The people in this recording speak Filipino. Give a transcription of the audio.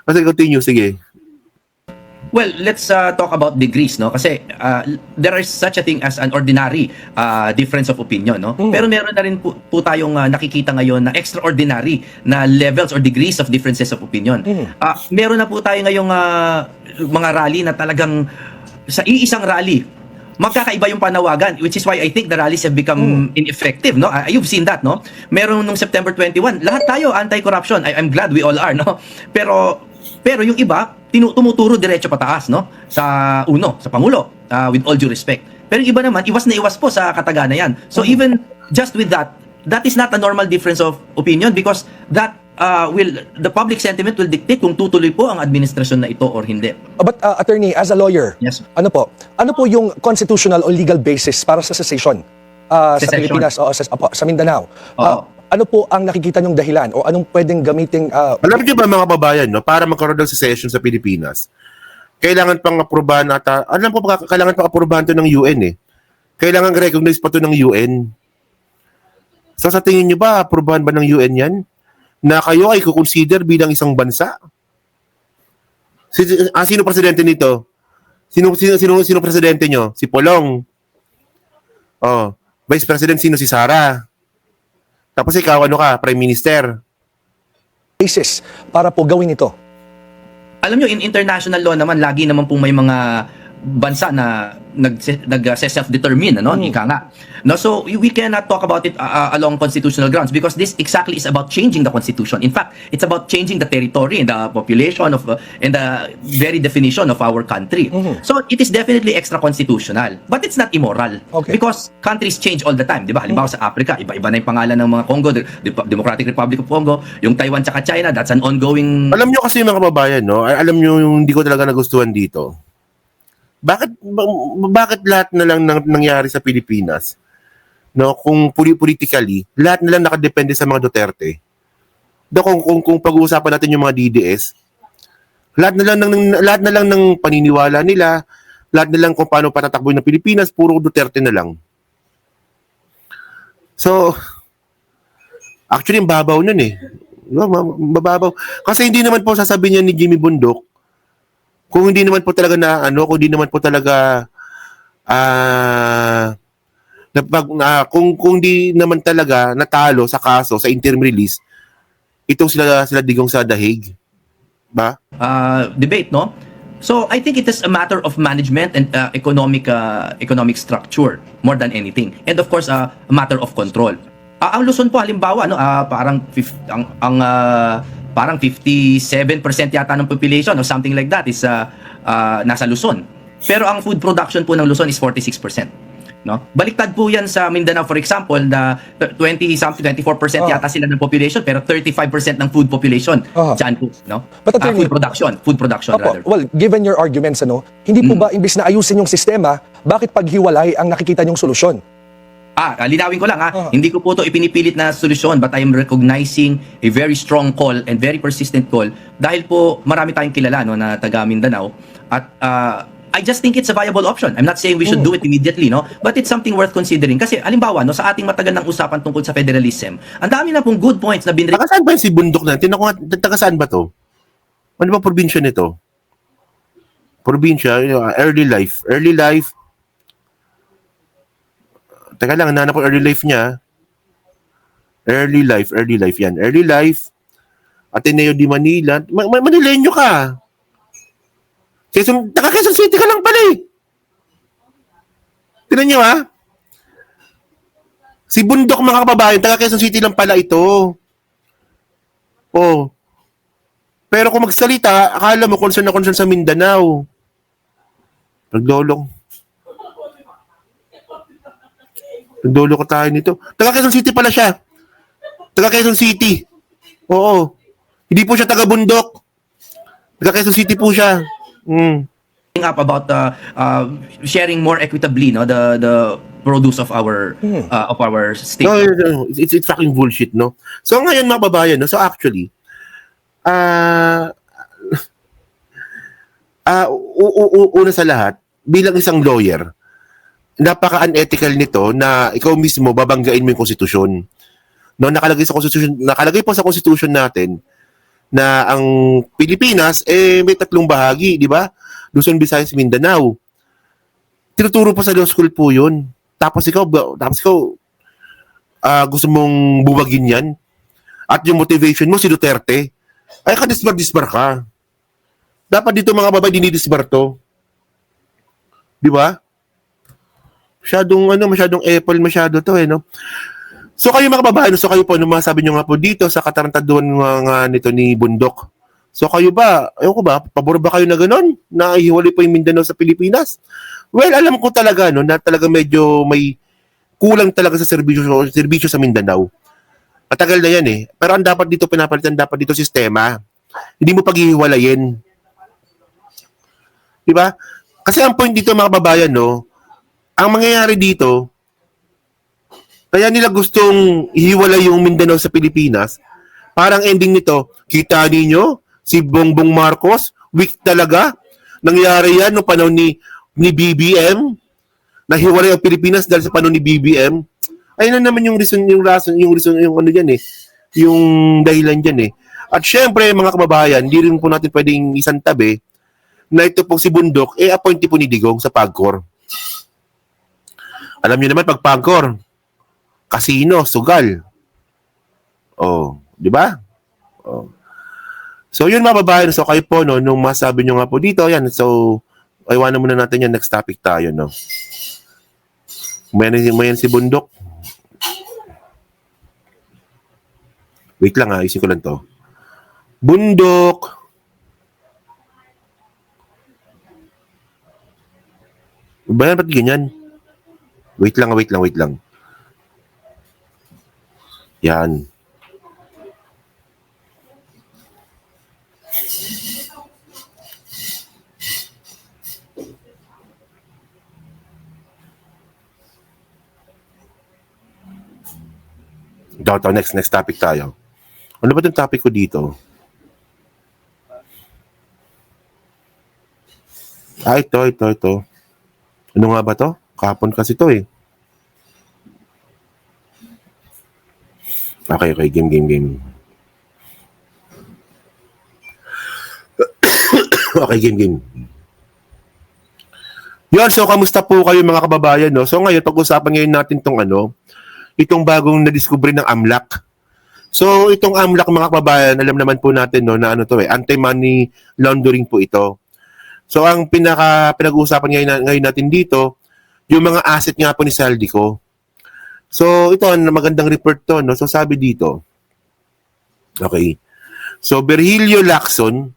Kasi continue, sige. Well, let's talk about degrees, no? Kasi there is such a thing as an ordinary difference of opinion, no? Pero meron na rin po tayong nakikita ngayon na extraordinary na levels or degrees of differences of opinion. Meron na po tayo ngayong mga rally na talagang sa iisang rally magkakaiba yung panawagan, which is why I think the rallies have become ineffective, no? You've seen that, no? Meron nung September 21, lahat tayo anti-corruption. I'm glad we all are, no? Pero yung iba, tumuturo diretso pataas, no? Sa Pangulo, with all due respect. Pero yung iba naman, iwas na iwas po sa kataganan yan. So even just with that, that is not a normal difference of opinion because that the public sentiment will dictate kung tutuloy po ang administrasyon na ito or hindi. But attorney, as a lawyer, Yes. Ano po yung constitutional o legal basis para sa secession sa Secession. Pilipinas o sa Mindanao? Oo. Ano po ang nakikita nyong dahilan o anong pwedeng gamiting Alam niyo ba mga kababayan, no, para magkaroon ng secession sa Pilipinas, kailangan pang aprubahan alam po kailangan pang aprubahan to ng UN eh. Kailangan recognize pa to ng UN. So sa tingin niyo ba, aprubahan ba ng UN yan? Na kayo ay kukonsider bilang isang bansa? Sino presidente nito? Sino presidente nyo? Si Polong. Oh, Vice President sino? Si Sara. Tapos ikaw, ano ka? Prime Minister. basis para po gawin ito? Alam nyo, in international law naman, lagi naman po may mga bansa na nag-self-determine, ano? Ika nga. No, so we cannot talk about it along constitutional grounds because this exactly is about changing the constitution. In fact, it's about changing the territory and the population of and the very definition of our country. So it is definitely extra-constitutional, but it's not immoral. Okay. Because countries change all the time, di ba? Halimbawa sa Africa, iba-iba na yung pangalan ng mga Congo, Democratic Republic of Congo, yung Taiwan tsaka China, that's an ongoing... Alam nyo kasi mga kababayan, no? Alam nyo yung hindi ko talaga nagustuhan dito. Bakit lahat na lang nangyari sa Pilipinas? No, kung politically, lahat na lang nakadepende sa mga Duterte. Kung pag-uusapan natin yung mga DDS, lahat na lang ng paniniwala nila, lahat na lang kung paano patatakbo ng Pilipinas, puro Duterte na lang. So, actually, babaw nun eh. No, mababaw. Kasi hindi naman po sasabihin niya ni Jimmy Bundok, kung hindi naman po talaga kung hindi naman po talaga kung di naman talaga natalo sa kaso sa interim release, itong sila digong sa dahig. Ba? Debate, no? So I think it is a matter of management and economic structure more than anything. And of course, a matter of control. Ang Luzon po halimbawa, no, parang 57% yata ng population or something like that is nasa Luzon. Pero ang food production po ng Luzon is 46%. No? Baliktad po yan sa Mindanao, for example, na 24% yata sila ng population pero 35% ng food population dyan po. No? But attorney, food production rather. Well, given your arguments, hindi po ba imbis na ayusin yung sistema, bakit paghiwalay ang nakikita nyong solusyon? Linawin ko lang hindi ko po ito ipinipilit na solusyon but I am recognizing a very strong call and very persistent call dahil po marami tayong kilala no, na taga Mindanao at I just think it's a viable option. I'm not saying we should do it immediately, no? But it's something worth considering. Kasi, halimbawa, no, sa ating matagal ng usapan tungkol sa federalism, ang dami na pong good points na binri... Taga saan ba yung si Bundok na? Tinan ko nga, taga saan ba to? Ano ba probinsya nito? Probinsya, early life. Teka lang, nanap ko early life niya. Early life yan. Early life, Ateneo de Manila. Manileño ka. Taga Quezon City ka lang pala eh. Tinan nyo ha. Si Bundok mga kababayan, taga Quezon City lang pala ito. Oh. Pero kung magsalita, akala mo concern na concern sa Mindanao. Nagdolong ko tayo nito. Taga Quezon City pala siya. Taga Quezon City. Oo. Hindi po siya taga Bundok. Taga Quezon City po siya. up about sharing more equitably no the produce of our state. No, it's fucking bullshit, no? So ngayon mga babayan, no? So actually una sa lahat, bilang isang lawyer, napaka-unethical nito na ikaw mismo babanggain mo yung konstitusyon. No, nakalagay po sa konstitusyon natin na ang Pilipinas may tatlong bahagi, di ba? Luzon, Visayas, Mindanao. Tinuturo pa sa law school po 'yun. Tapos ikaw gusto mong buwagin 'yan. At yung motivation mo si Duterte. Ay kadisbar-disbar ka. Dapat dito mga babae dinidisbar to. Di ba? Masyadong apple masyado to no. So kayo mga babae, so kayo po, masabi nyo nga po dito sa katarantaduhan nga nito ni Bundok. So kayo ba, ayun ko ba, pabor ba kayo na gano'n? Na ihiwalay po yung Mindanao sa Pilipinas? Well, alam ko talaga na talaga medyo may kulang talaga sa serbisyo sa Mindanao. Matagal na yan Pero ang dapat dito pinapalitan, dapat dito sistema. Hindi mo paghihiwalayin. Di ba? Kasi ang point dito mga babayan, ang mangyayari dito, kaya nila gustong ihiwalay yung Mindanao sa Pilipinas, parang ending nito, kita ninyo, si Bongbong Marcos, weak talaga. Nangyari yan noong panahon ni BBM, nahiwalay ang Pilipinas dahil sa panahon ni BBM. Ayun na naman yung reason, yung ano yan yung dahilan dyan At syempre, mga kababayan, hindi rin po natin pwedeng isang tabi na ito po si Bundok, appointee po ni Digong sa PAGCOR. Alam niyo naman, pag PAGCOR, kasino, sugal. Di ba? So, yun mga babae. So, kayo po, nung masabi nyo nga po dito, yan. So, iwanan muna natin yan. Next topic tayo, May si Bundok. Wait lang isin ko lang to. Bundok. Bayan, ba't ganyan? Wait lang. Yan. Ito, next topic tayo. Ano ba itong topic ko dito? Ito. Ano nga ba to? Kahapon kasi to Okay, game. Okay, game. Yun, so kamusta po kayo mga kababayan, So ngayon, pag-usapan ngayon natin itong bagong na-discover ng AMLAC. So itong AMLAC mga kababayan, alam naman po natin na anti-money laundering po ito. So ang pinag-uusapan ngayon natin dito, yung mga asset nga po ni Saldico. So ito, magandang report to, So sabi dito, okay. So Virgilio Lacson,